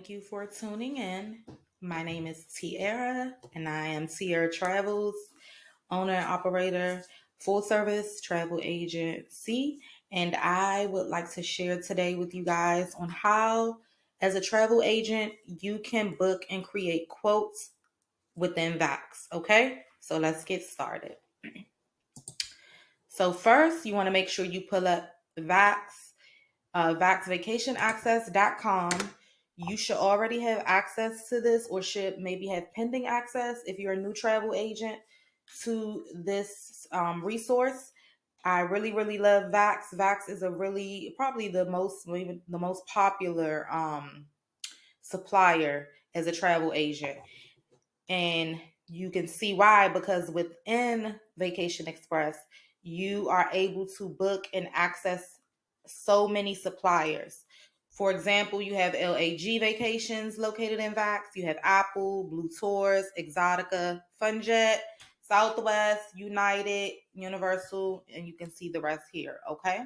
Thank you for tuning in. My name is Tierra, and I am Tierra Travels, owner and operator, full service travel agency. And I would like to share today with you guys on how, as a travel agent, you can book and create quotes within Vaxx. Okay, so let's get started. So, first, you want to make sure you pull up Vaxx, vaxvacationaccess.com. You should already have access to this or should maybe have pending access if you're a new travel agent to this resource. I really love Vaxx. Vaxx is probably maybe the most popular supplier as a travel agent. And you can see why, because within Vacation Express, you are able to book and access so many suppliers. For example, you have LAG Vacations located in Vaxx. You have Apple, Blue Tours, Exotica, FunJet, Southwest, United, Universal, and you can see the rest here, okay?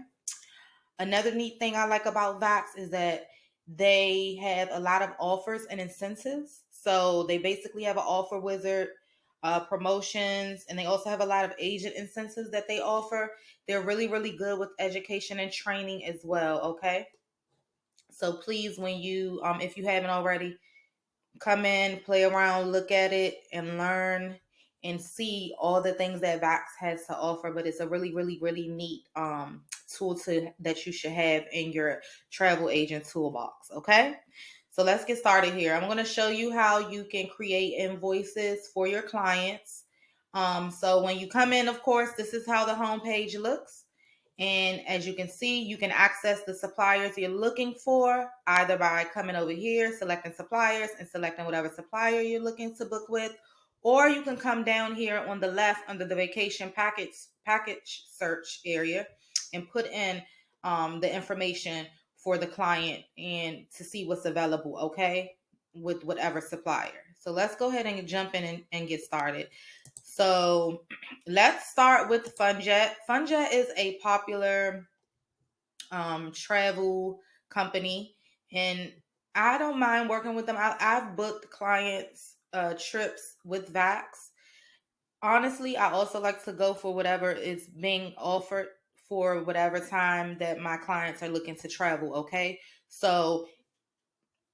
Another neat thing I like about Vaxx is that they have a lot of offers and incentives. So they basically have an offer wizard, promotions, and they also have a lot of agent incentives that they offer. They're really good with education and training as well. Okay. So please, when you, if you haven't already, come in, play around, look at it, and learn and see all the things that Vaxx has to offer. But it's a really neat tool that you should have in your travel agent toolbox. Okay, so let's get started here. I'm going to show you how you can create invoices for your clients. So when you come in, of course, this is how the homepage looks. And as you can see, you can access the suppliers you're looking for either by coming over here, selecting suppliers and selecting whatever supplier you're looking to book with, or you can come down here on the left under the vacation package search area and put in the information for the client and to see what's available, okay, with whatever supplier. So let's go ahead and jump in and get started. So let's start with FunJet. FunJet is a popular travel company, and I don't mind working with them. I've booked clients' trips with Vaxx. Honestly, I also like to go for whatever is being offered for whatever time that my clients are looking to travel. Okay, so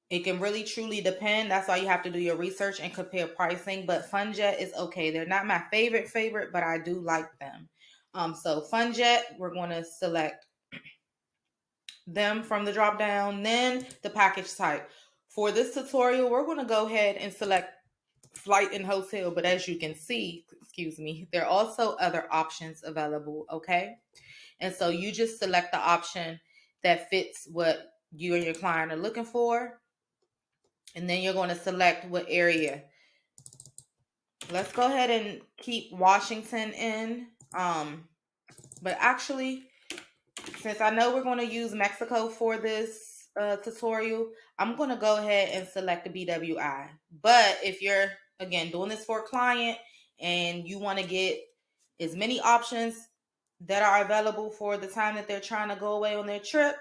it can really truly depend. That's why you have to do your research and compare pricing. But FunJet is okay. They're not my favorite, but I do like them. So FunJet, we're going to select them from the drop down, then the package type. For this tutorial, we're going to go ahead and select flight and hotel. But as you can see, there are also other options available. Okay. And so you just select the option that fits what you and your client are looking for. And then you're going to select what area. Let's go ahead and keep Washington in. But actually, since I know we're going to use Mexico for this tutorial, I'm going to go ahead and select the BWI. But if you're, again, doing this for a client and you want to get as many options that are available for the time that they're trying to go away on their trip,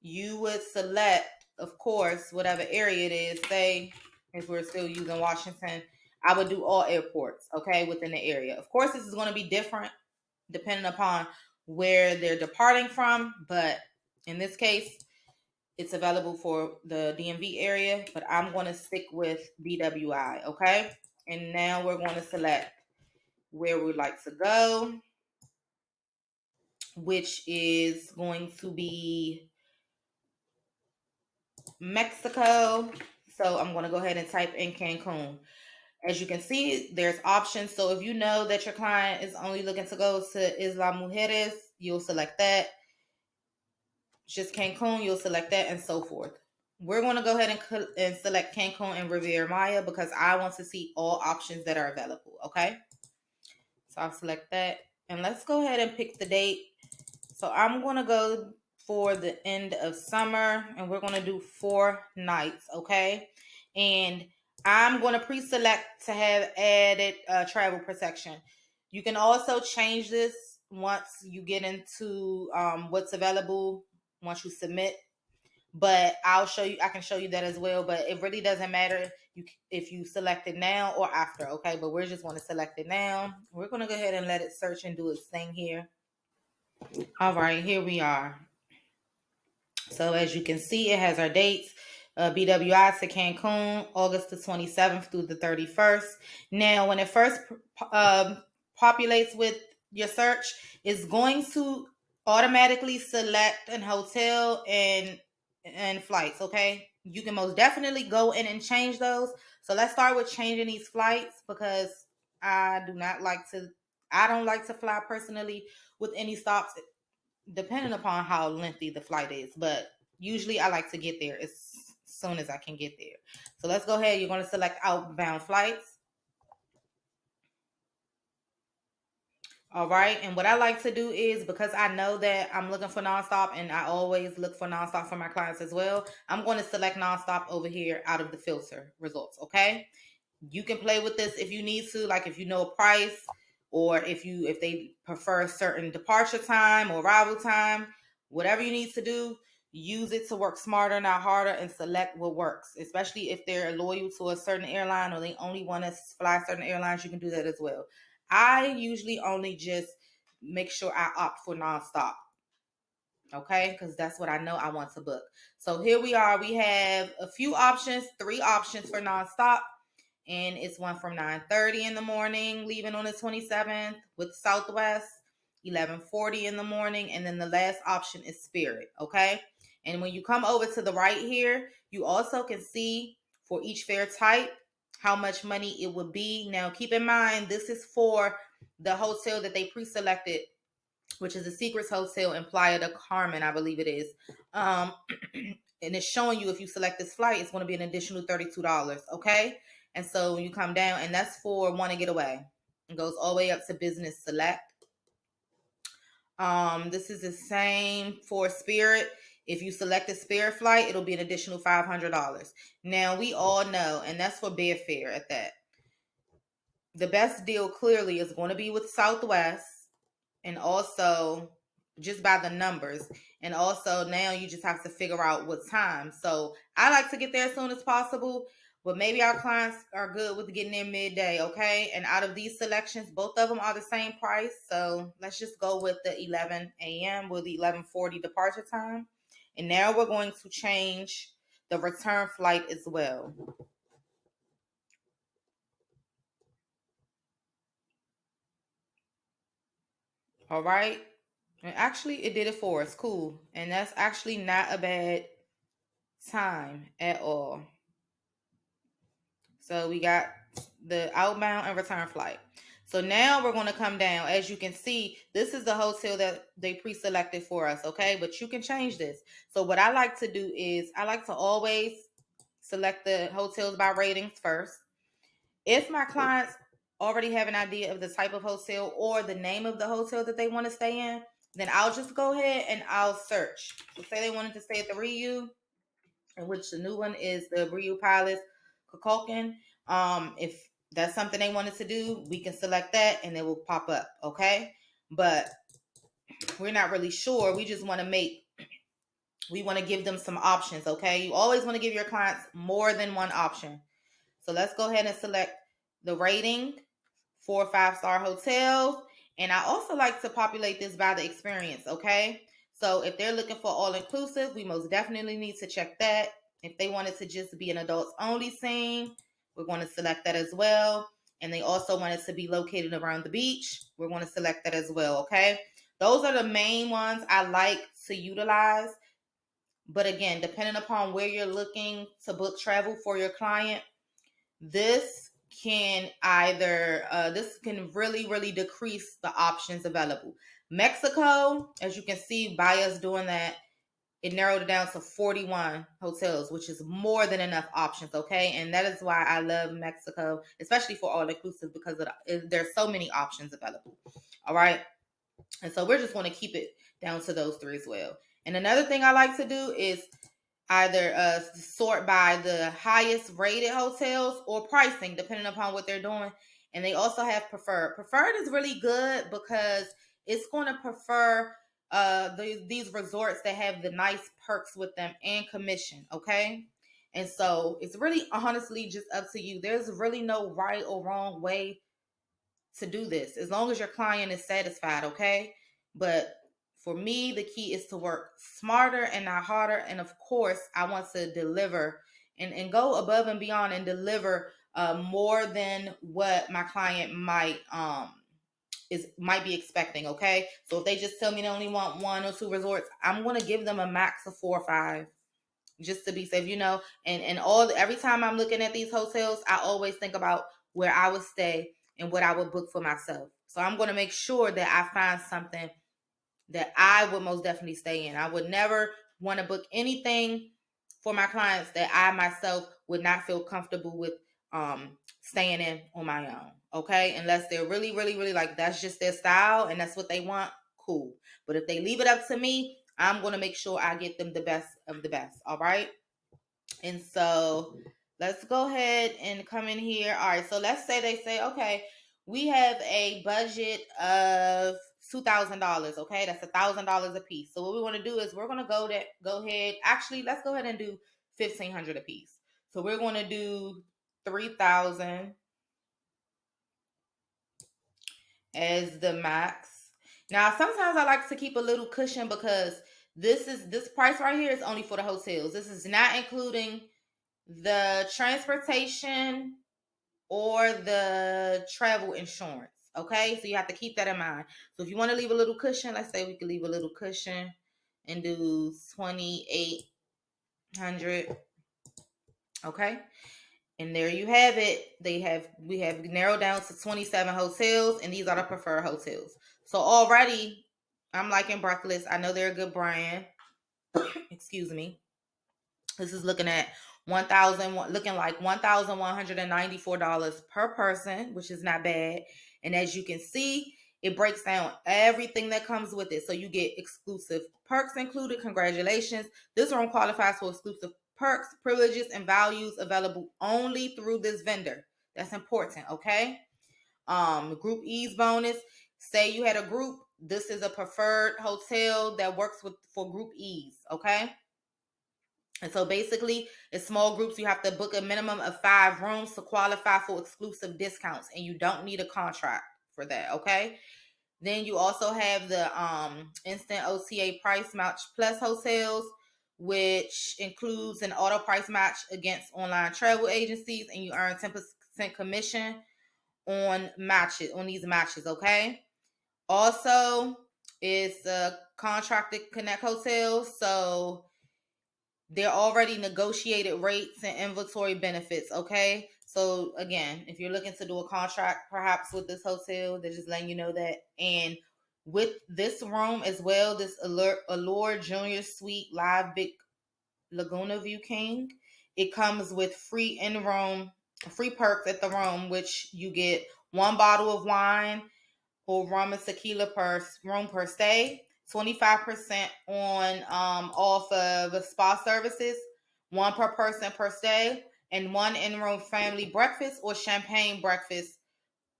you would select, of course, whatever area it is. Say, if we're still using Washington, I would do all airports, okay, within the area. Of course, this is going to be different depending upon where they're departing from, but in this case, it's available for the DMV area, but I'm going to stick with BWI, okay? And now we're going to select where we'd like to go, which is going to be Mexico. So I'm going to go ahead and type in Cancun. As you can see, there's options. So if you know that your client is only looking to go to Isla Mujeres, you'll select that. Just Cancun, you'll select that, and so forth. We're going to go ahead and select Cancun and Riviera Maya because I want to see all options that are available, okay? So I'll select that. And let's go ahead and pick the date. So I'm going to go for the end of summer, and we're going to do 4 nights, okay? And I'm going to pre-select to have added travel protection. You can also change this once you get into what's available once you submit. but I can show you that as well, but it really doesn't matter if you select it now or after, okay? But we're just going to select it now. We're going to go ahead and let it search and do its thing here. All right, here we are. So as you can see, it has our dates. BWI to Cancun, August the 27th through the 31st. Now, when it first populates with your search, it's going to automatically select an hotel and flights, okay? You can most definitely go in and change those. So let's start with changing these flights because I don't like to fly personally with any stops depending upon how lengthy the flight is. But usually I like to get there as soon as I can get there. So let's go ahead. You're going to select outbound flights. All right. And what I like to do is, because I know that I'm looking for nonstop and I always look for nonstop for my clients as well, I'm going to select nonstop over here out of the filter results. Okay. You can play with this if you need to, like if you know a price, or if they prefer a certain departure time or arrival time, whatever you need to do, use it to work smarter, not harder, and select what works. Especially if they're loyal to a certain airline or they only want to fly certain airlines, you can do that as well. I usually only just make sure I opt for nonstop. Okay, because that's what I know I want to book. So here we are. We have a few options, 3 options for nonstop. And it's one from 9:30 in the morning, leaving on the 27th with Southwest, 11:40 in the morning, and then the last option is Spirit, okay? And when you come over to the right here, you also can see for each fare type how much money it would be. Now, keep in mind, this is for the hotel that they pre-selected, which is the Secrets Hotel in Playa del Carmen, I believe it is. And it's showing you if you select this flight, it's going to be an additional $32, okay? And so when you come down, and that's for Want to Get Away. It goes all the way up to Business Select. This is the same for Spirit. If you select a Spirit flight, it'll be an additional $500. Now, we all know, and that's for bed fare at that. The best deal clearly is going to be with Southwest, and also just by the numbers. And also now you just have to figure out what time. So I like to get there as soon as possible, but maybe our clients are good with getting there midday, okay? And out of these selections, both of them are the same price. So let's just go with the 11 a.m. with the 11:40 departure time. And now we're going to change the return flight as well. All right. And actually, it did it for us. Cool. And that's actually not a bad time at all. So we got the outbound and return flight. So now we're going to come down. As you can see, this is the hotel that they pre-selected for us, okay? But you can change this. So what I like to do is I like to always select the hotels by ratings first. If my clients already have an idea of the type of hotel or the name of the hotel that they want to stay in, then I'll just go ahead and I'll search. So say they wanted to stay at the Riu, in which the new one is the Riu Palace Kukulkan. If that's something they wanted to do, we can select that and it will pop up, okay? But we're not really sure. We just want to give them some options, okay? You always want to give your clients more than one option. So let's go ahead and select the rating, 4 or 5-star hotels. And I also like to populate this by the experience, okay? So if they're looking for all inclusive, we most definitely need to check that. If they wanted to just be an adults only scene, we're going to select that as well. And they also want it to be located around the beach. We're going to select that as well, okay? Those are the main ones I like to utilize. But again, depending upon where you're looking to book travel for your client, this can really decrease the options available. Mexico, as you can see by us doing that, it narrowed it down to 41 hotels, which is more than enough options, okay? And that is why I love Mexico, especially for all inclusive, because there's so many options available. All right. And so we're just going to keep it down to those 3 as well. And another thing I like to do is either sort by the highest rated hotels or pricing, depending upon what they're doing. And they also have preferred. Preferred is really good because it's going to prefer these resorts that have the nice perks with them and commission, okay? And so it's really honestly just up to you. There's really no right or wrong way to do this as long as your client is satisfied, okay? But for me, the key is to work smarter and not harder. And of course, I want to deliver and go above and beyond and deliver more than what my client might be expecting, okay? So if they just tell me they only want 1 or 2 resorts, I'm going to give them a max of 4 or 5 just to be safe, and every time I'm looking at these hotels, I always think about where I would stay and what I would book for myself. So I'm going to make sure that I find something that I would most definitely stay in. I would never want to book anything for my clients that I myself would not feel comfortable with staying in on my own. Okay, unless they're really, really, really like that's just their style and that's what they want, cool. But if they leave it up to me, I'm going to make sure I get them the best of the best. All right. And so let's go ahead and come in here. All right. So let's say they say, okay, we have a budget of $2,000. Okay. That's $1,000 a piece. So what we want to do is we're going to go ahead. Actually, let's go ahead and do 1,500 a piece. So we're going to do 3,000 as the max. Now, sometimes I like to keep a little cushion because this price right here is only for the hotels. This is not including the transportation or the travel insurance. Okay, so you have to keep that in mind. So if you want to leave a little cushion, let's say we could leave a little cushion and do 2,800. Okay. And there you have it. We have narrowed down to 27 hotels, and these are the preferred hotels. So already I'm liking Breathless. I know they're a good brand. Excuse me. This is looking at $1,194 per person, which is not bad. And as you can see, it breaks down everything that comes with it. So you get exclusive perks included. Congratulations. This room qualifies for exclusive perks, privileges, and values available only through this vendor. That's important, okay? Group ease bonus. Say you had a group. This is a preferred hotel that works for group ease, okay? And so basically, in small groups, you have to book a minimum of 5 rooms to qualify for exclusive discounts, and you don't need a contract for that, okay? Then you also have the instant OTA price match plus hotels, which includes an auto price match against online travel agencies, and you earn 10% commission on these matches, okay? Also, it's contracted connect hotels, so they're already negotiated rates and inventory benefits, okay? So again, if you're looking to do a contract perhaps with this hotel, they're just letting you know that. And with this room as well, this Allure Junior Suite Live Big Laguna View King, it comes with free perks at the room, which you get 1 bottle of wine or rum and tequila per room per stay, 25% on off of spa services, 1 per person per stay, and 1 in-room family breakfast or champagne breakfast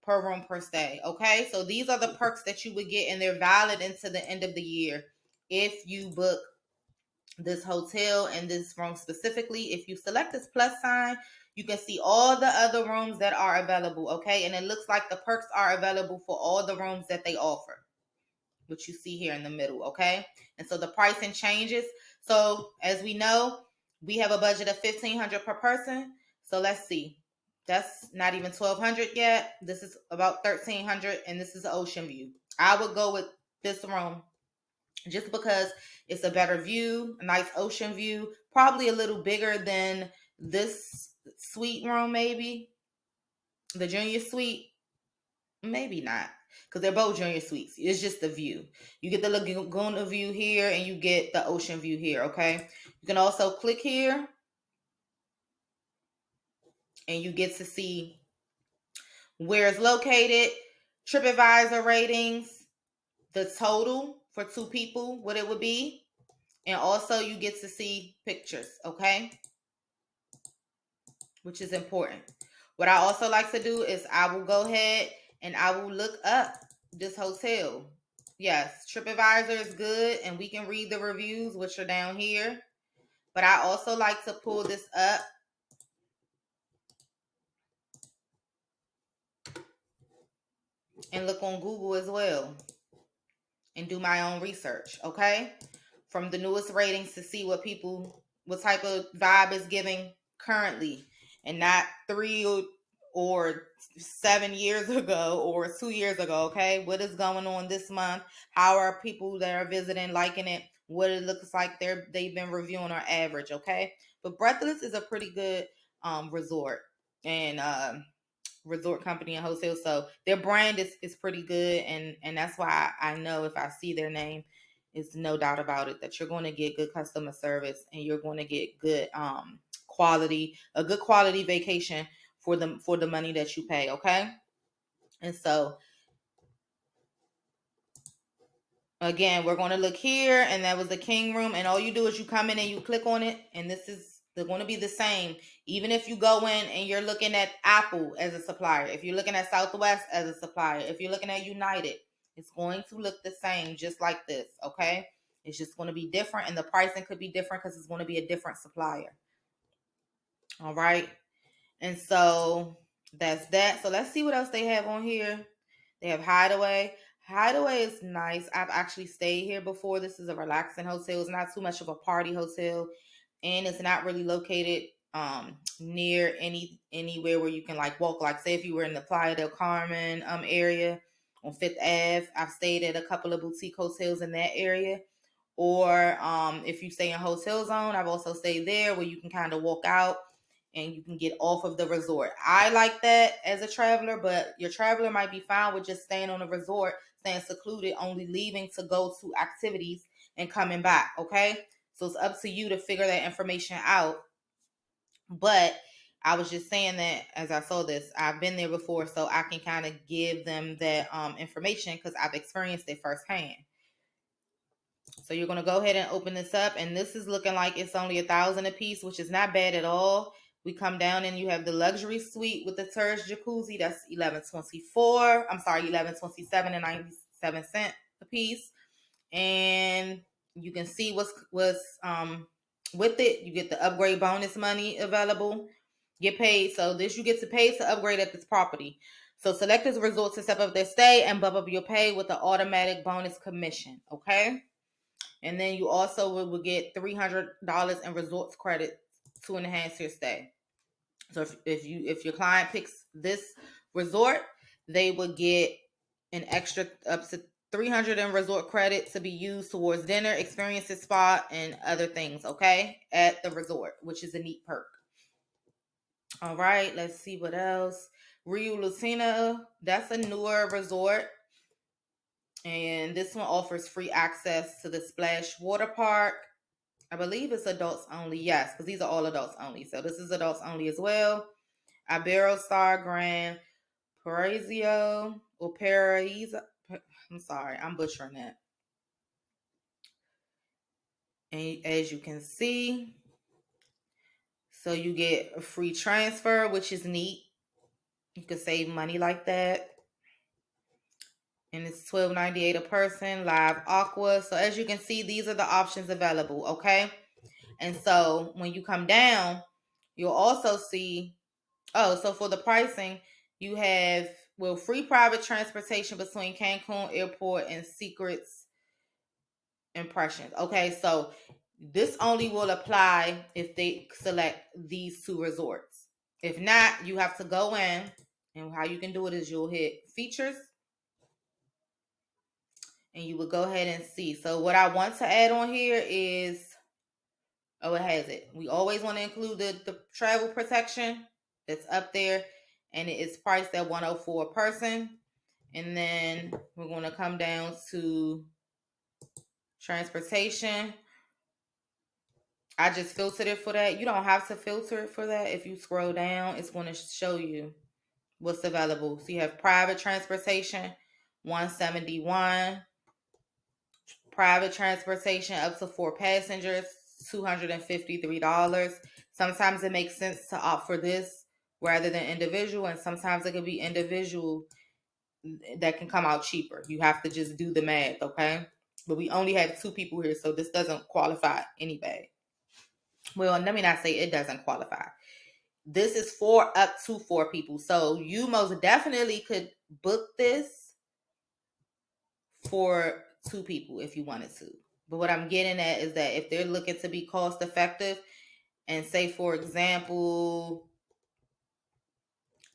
per room per stay. Okay, so these are the perks that you would get, and they're valid into the end of the year if you book this hotel and this room specifically. If you select this plus sign, you can see all the other rooms that are available, okay? And it looks like the perks are available for all the rooms that they offer, which you see here in the middle, okay? And so the pricing changes. So as we know, we have a budget of $1,500 per person. So let's see. That's not even $1,200 yet. This is about $1,300, and this is ocean view. I would go with this room just because it's a better view, a nice ocean view, probably a little bigger than this suite room, maybe. The junior suite, maybe not, because they're both junior suites. It's just the view. You get the Laguna view here, and you get the ocean view here, okay? You can also click here, and you get to see where it's located, TripAdvisor ratings, the total for 2 people, what it would be, and also you get to see pictures, okay? Which is important. What I also like to do is I will go ahead and I will look up this hotel. Yes, TripAdvisor is good, and we can read the reviews, which are down here. But I also like to pull this up and look on Google as well and do my own research, okay? From the newest ratings to see what type of vibe is giving currently, and not 3 or 7 years ago or 2 years ago, okay? What is going on this month? How are people that are visiting liking it? What it looks like they've been reviewing our average, okay? But Breathless is a pretty good resort and resort company and hotel, so their brand is pretty good, and that's why I know if I see their name, it's no doubt about it that you're going to get good customer service and you're going to get good a good quality vacation for the money that you pay, okay? And so again, we're going to look here, and that was the king room, and all you do is you come in and you click on it, and they're going to be the same. Even if you go in and you're looking at Apple as a supplier, if you're looking at Southwest as a supplier, if you're looking at United, it's going to look the same, just like this, okay? It's just going to be different, and the pricing could be different because it's going to be a different supplier. All right. And so that's that. So let's see what else they have on here. They have Hideaway. Hideaway is nice. I've actually stayed here before. This is a relaxing hotel. It's not too much of a party hotel, and it's not really located near anywhere where you can like walk. Like say if you were in the Playa del Carmen area on Fifth Ave. I've stayed at a couple of boutique hotels in that area. Or if you stay in Hotel Zone, I've also stayed there where you can kind of walk out and you can get off of the resort. I like that as a traveler, but your traveler might be fine with just staying on a resort, staying secluded, only leaving to go to activities and coming back, okay? So it's up to you to figure that information out. But I was just saying that as I saw this, I've been there before, so I can kind of give them that information because I've experienced it firsthand. So you're going to go ahead and open this up, and this is looking like it's only $1,000 a piece, which is not bad at all. We come down and you have the luxury suite with the terrace jacuzzi. That's $11.24. I'm sorry, $11.27.97 a piece. And you can see what's with it. You get the upgrade bonus money available. Get paid. So this you get to pay to upgrade at this property. So select this resort to step up their stay and bump up your pay with the automatic bonus commission. Okay. And then you also will get $300 in resorts credit to enhance your stay. So if your client picks this resort, they would get an extra up to 300 in resort credit to be used towards dinner, experiences, spa, and other things, okay, at the resort, which is a neat perk. All right, let's see what else. Rio Lucina, that's a newer resort. And this one offers free access to the Splash Water Park. I believe it's adults only. Yes, because these are all adults only. So this is adults only as well. Iberostar Grand Paraiso or Paraiso. I'm sorry, I'm butchering that. And as you can see, so you get a free transfer, which is neat. You can save money like that. And it's $12.98 a person, live aqua. So as you can see, these are the options available, okay? And so when you come down, you'll also see, so for the pricing, you have, free private transportation between Cancun Airport and Secrets Impressions. Okay, so this only will apply if they select these two resorts. If not, you have to go in, and how you can do it is you'll hit features, and you will go ahead and see. So what I want to add on here is, it has it. We always want to include the travel protection that's up there, and it is priced at $104 a person. And then we're going to come down to transportation. I just filtered it for that. You don't have to filter it for that. If you scroll down, it's going to show you what's available. So you have private transportation, $171. Private transportation up to 4 passengers, $253. Sometimes it makes sense to opt for this rather than individual, and sometimes it could be individual that can come out cheaper. You have to just do the math, okay? But we only have 2 people here, so this doesn't qualify any bag. Well, let me not say it doesn't qualify. This is for up to 4 people. So you most definitely could book this for 2 people if you wanted to. But what I'm getting at is that if they're looking to be cost effective and say, for example,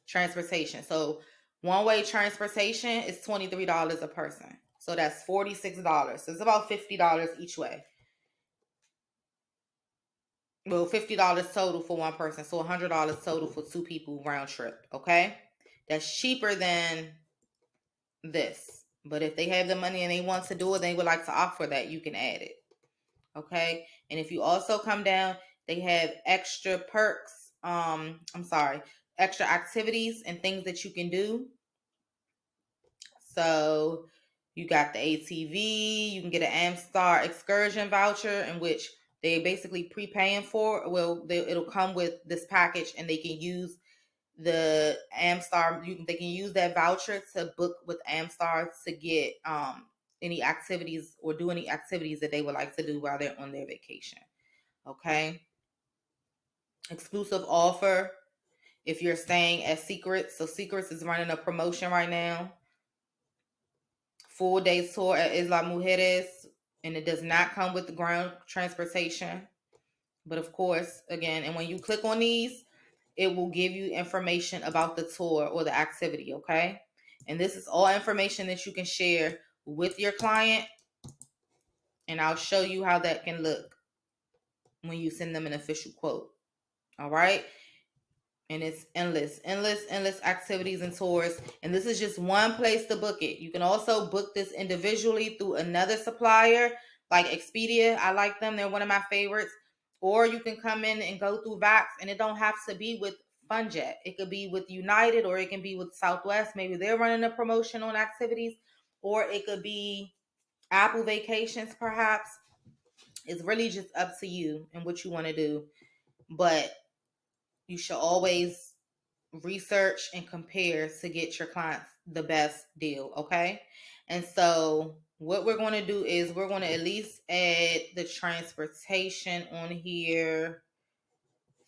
transportation. So one-way transportation is $23 a person. So that's $46. So it's about $50 each way. Well, $50 total for one person. So $100 total for 2 people round trip. Okay. That's cheaper than this. But if they have the money and they want to do it, they would like to opt for that, you can add it. Okay. And if you also come down, they have extra perks. Extra activities and things that you can do. So you got the ATV, you can get an Amstar excursion voucher in which they basically prepaying for. Well, it'll come with this package and they can use the Amstar. They can use that voucher to book with Amstar to get any activities or do any activities that they would like to do while they're on their vacation. Okay. Exclusive offer if you're staying at Secrets. So Secrets is running a promotion right now. Full day tour at Isla Mujeres, and it does not come with the ground transportation. But of course, again, and when you click on these, it will give you information about the tour or the activity, okay? And this is all information that you can share with your client, and I'll show you how that can look when you send them an official quote. All right? And it's endless activities and tours. And this is just one place to book it. You can also book this individually through another supplier like Expedia. I like them. They're one of my favorites. Or you can come in and go through Vaxx, and it don't have to be with FunJet. It could be with United, or it can be with Southwest. Maybe they're running a promotion on activities, or it could be Apple Vacations, perhaps. It's really just up to you and what you want to do. But you should always research and compare to get your clients the best deal, okay? And so what we're going to do is we're going to at least add the transportation on here.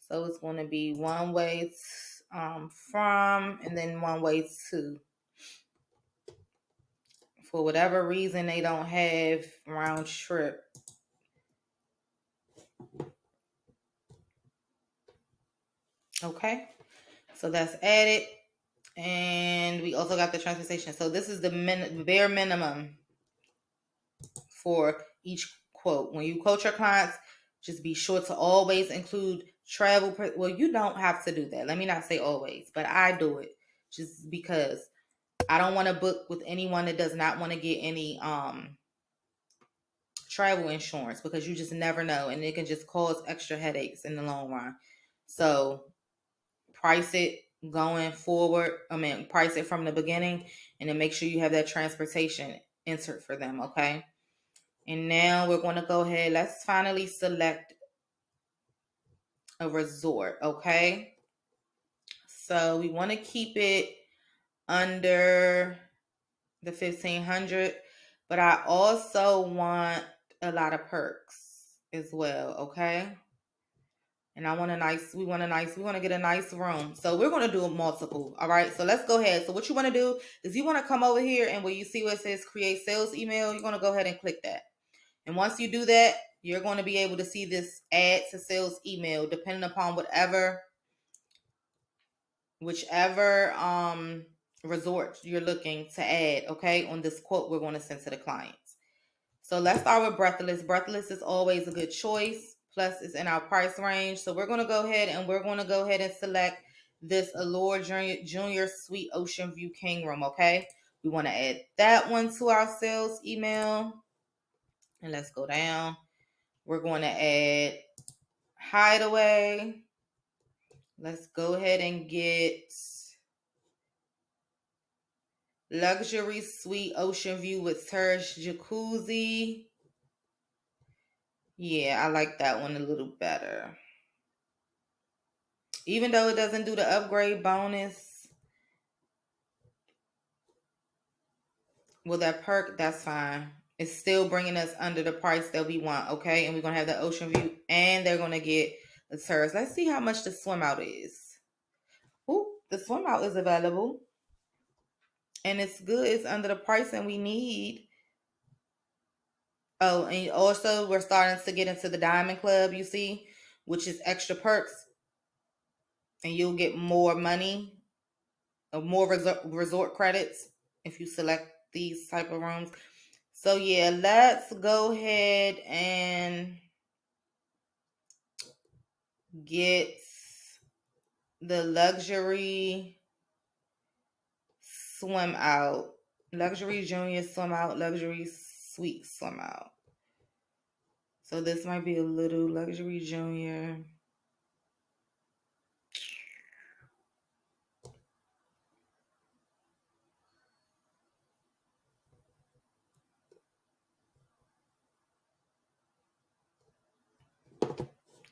So it's going to be one way from, and then one way to. For whatever reason, they don't have round trip. Okay, so that's added. And we also got the transportation. So this is the bare minimum for each quote. When you quote your clients, just be sure to always include travel. Well, you don't have to do that. Let me not say always, but I do it just because I don't want to book with anyone that does not want to get any travel insurance, because you just never know, and it can just cause extra headaches in the long run. So price it going forward. Price it from the beginning, and then make sure you have that transportation entered for them. Okay. And now we're going to go ahead. Let's finally select a resort. Okay. So we want to keep it under the 1,500, but I also want a lot of perks as well. Okay. And we want to get a nice room. So we're going to do a multiple. All right. So let's go ahead. So what you want to do is you want to come over here, and where you see where it says create sales email, you're going to go ahead and click that. And once you do that, you're going to be able to see this add to sales email, depending upon whichever resort you're looking to add, okay, on this quote we're going to send to the clients. So let's start with Breathless. Breathless is always a good choice. Plus, it's in our price range. So we're going to go ahead and select this Allure Junior Suite Ocean View King Room, okay? We want to add that one to our sales email. And let's go down. We're going to add Hideaway. Let's go ahead and get Luxury Suite Ocean View with Terrace Jacuzzi. Yeah, I like that one a little better. Even though it doesn't do the upgrade bonus, Well, that perk, that's fine. It's still bringing us under the price that we want, okay? And we're going to have the ocean view, and they're going to get the tours. Let's see how much the swim out is. Ooh, the swim out is available. And it's good. It's under the price and we need. Oh, and also we're starting to get into the Diamond Club, you see, which is extra perks. And you'll get more money, or more resort credits if you select these type of rooms. So yeah, let's go ahead and get the luxury swim out, luxury junior swim out, luxury suite swim out. So this might be a little luxury junior.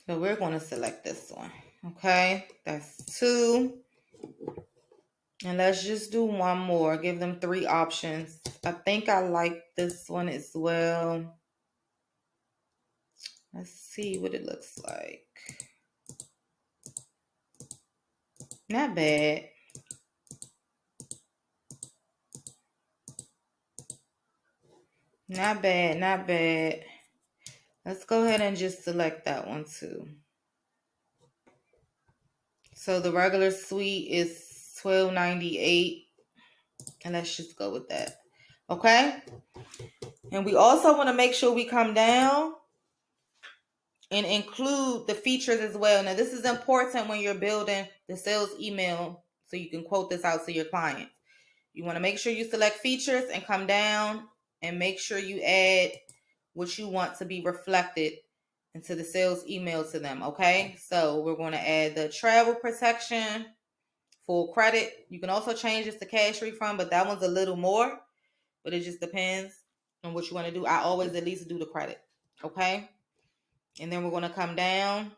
So we're going to select this one. Okay, that's 2. And let's just do one more. Give them 3 options. I think I like this one as well. Let's see what it looks like. Not bad. Not bad, not bad. Let's go ahead and just select that one too. So the regular suite is $12.98. And let's just go with that. Okay? And we also want to make sure we come down and include the features as well. Now, this is important when you're building the sales email so you can quote this out to your clients. You want to make sure you select features and come down and make sure you add what you want to be reflected into the sales email to them, okay? So we're going to add the travel protection, full credit. You can also change this to cash refund, but that one's a little more, but it just depends on what you want to do. I always at least do the credit, okay? And then we're going to come down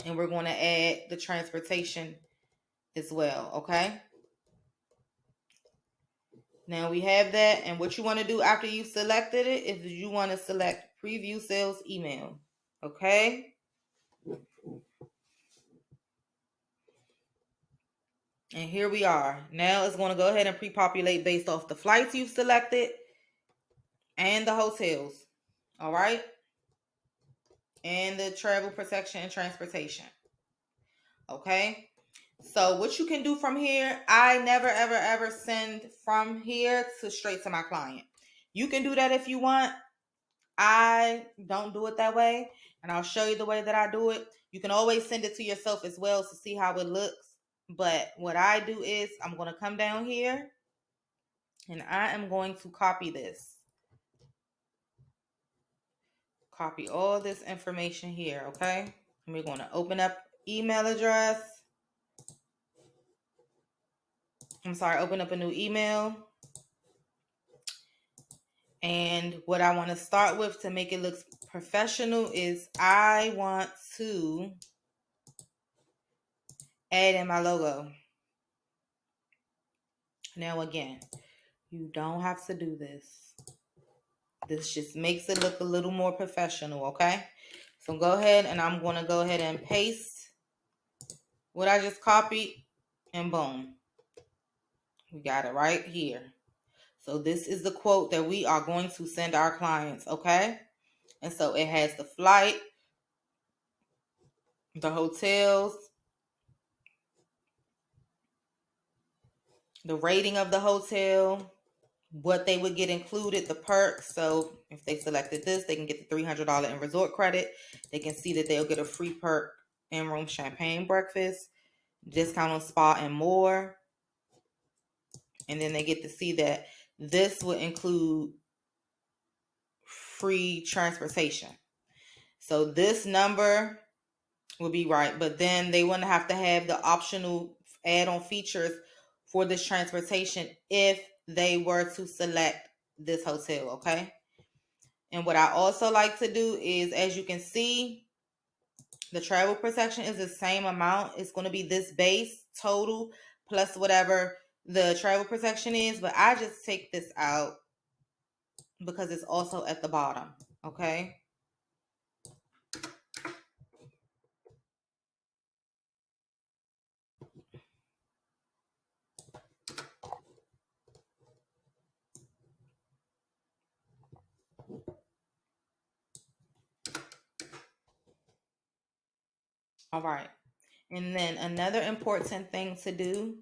and we're going to add the transportation as well, okay? Now we have that, and what you want to do after you've selected it is you want to select preview sales email, okay? And here we are. Now it's going to go ahead and pre-populate based off the flights you've selected and the hotels, all right? And the travel protection and transportation, okay? So what you can do from here, I never, ever, ever send from here to straight to my client. You can do that if you want. I don't do it that way, and I'll show you the way that I do it. You can always send it to yourself as well to see how it looks. But what I do is I'm going to come down here, and I am going to copy this. Copy all this information here, okay? And we're going to open up email address. Open up a new email. And what I want to start with to make it look professional is I want to add in my logo. Now again, you don't have to do this. This just makes it look a little more professional, okay? So go ahead and I'm going to go ahead and paste what I just copied, and boom. We got it right here. So this is the quote that we are going to send our clients, okay? And so it has the flight, the hotels, the rating of the hotel, what they would get included, the perks. So if they selected this, they can get the $300 in resort credit. They can see that they'll get a free perk in-room champagne breakfast, discount on spa, and more. And then they get to see that this would include free transportation. So this number would be right, but then they wouldn't have to have the optional add-on features for this transportation if they were to select this hotel, okay? And what I also like to do is, as you can see, the travel protection is the same amount. It's going to be this base total plus whatever the travel protection is, but I just take this out because it's also at the bottom. Okay. All right. And then another important thing to do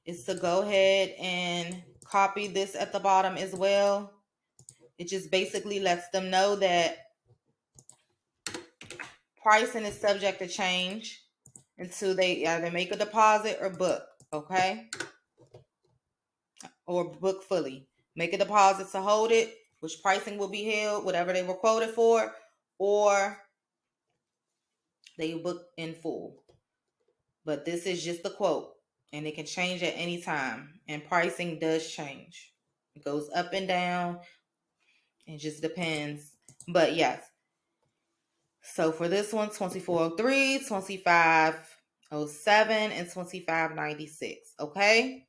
is to go ahead and copy this at the bottom as well. It just basically lets them know that pricing is subject to change until they either make a deposit or book, okay? Or book fully. Make a deposit to hold it, which pricing will be held, whatever they were quoted for, or they book in full. But this is just the quote, and it can change at any time. And pricing does change. It goes up and down. It just depends. But yes. So for this one, 2403, 2507, and 2596. Okay?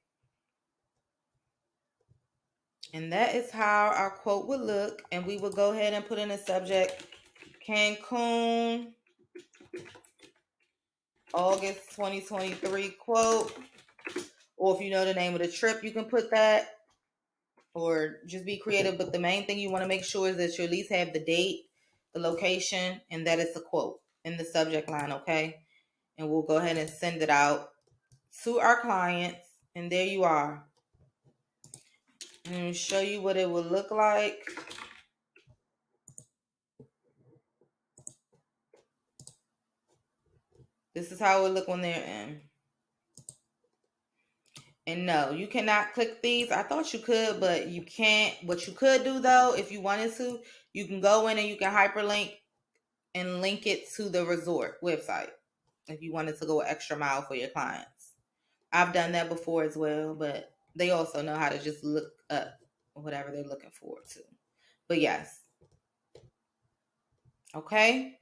And that is how our quote would look. And we would go ahead and put in a subject Cancun, August 2023 quote. Or if you know the name of the trip, you can put that. Or just be creative. But the main thing you want to make sure is that you at least have the date, the location, and that it's a quote in the subject line, okay? And we'll go ahead and send it out to our clients. And there you are. And show you what it would look like. This is how it would look when they're in. And no, you cannot click these. I thought you could, but you can't. What you could do though, if you wanted to, you can go in and you can hyperlink and link it to the resort website if you wanted to go an extra mile for your clients. I've done that before as well, but they also know how to just look up whatever they're looking for too. But yes. Okay.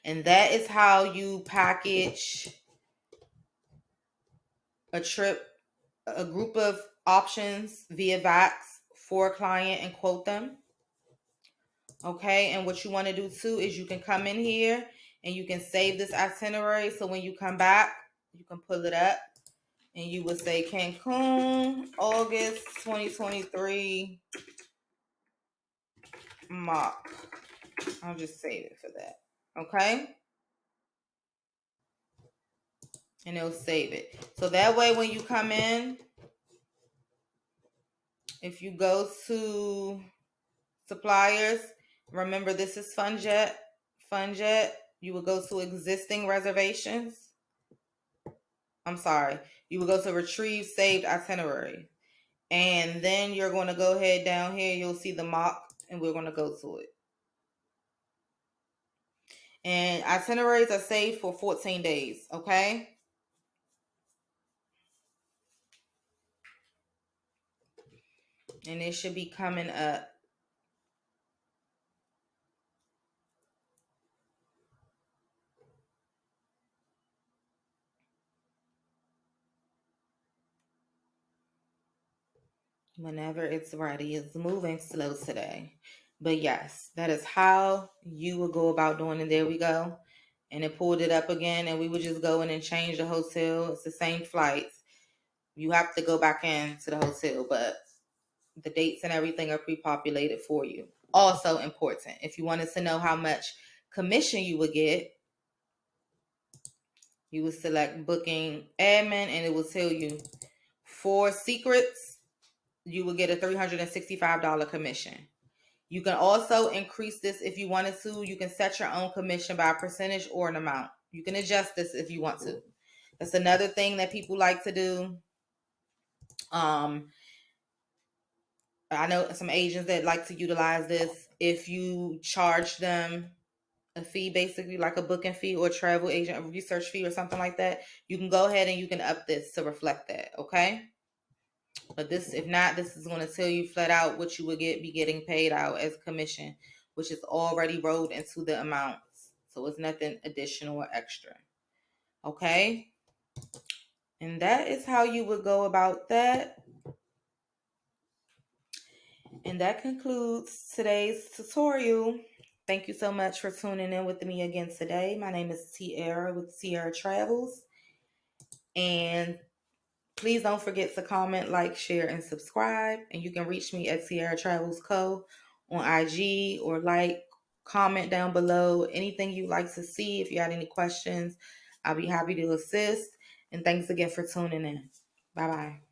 And that is how you package a trip, a group of options via Vaxx for a client and quote them. Okay, and what you want to do too is you can come in here and you can save this itinerary. So when you come back, you can pull it up and you will say Cancun, August 2023 mock. I'll just save it for that. Okay. And it'll save it. So that way when you come in, if you go to suppliers, remember this is FunJet. FunJet, you will go to existing reservations. I'm sorry. You will go to retrieve saved itinerary. And then you're going to go ahead down here. You'll see the mock and we're going to go to it. And itineraries are saved for 14 days. Okay. And it should be coming up. Whenever it's ready. It's moving slow today. But yes, that is how you would go about doing it. There we go. And it pulled it up again, and we would just go in and change the hotel. It's the same flights. You have to go back into the hotel, but the dates and everything are pre-populated for you. Also important, if you wanted to know how much commission you would get, you would select booking admin, and it will tell you for secrets, you will get a $365 commission. You can also increase this if you wanted to. You can set your own commission by a percentage or an amount. You can adjust this if you want to. That's another thing that people like to do. I know some agents that like to utilize this. If you charge them a fee, basically like a booking fee or travel agent research fee or something like that, you can go ahead and you can up this to reflect that. Okay. But this, if not, this is going to tell you flat out what you would be getting paid out as commission, which is already rolled into the amounts. So it's nothing additional or extra. Okay. And that is how you would go about that. And that concludes today's tutorial. Thank you so much for tuning in with me again today. My name is Tierra with Tierra Travels. And please don't forget to comment, like, share, and subscribe. And you can reach me at Tierra Travels Co. on IG, or comment down below anything you'd like to see. If you had any questions, I'll be happy to assist. And thanks again for tuning in. Bye bye.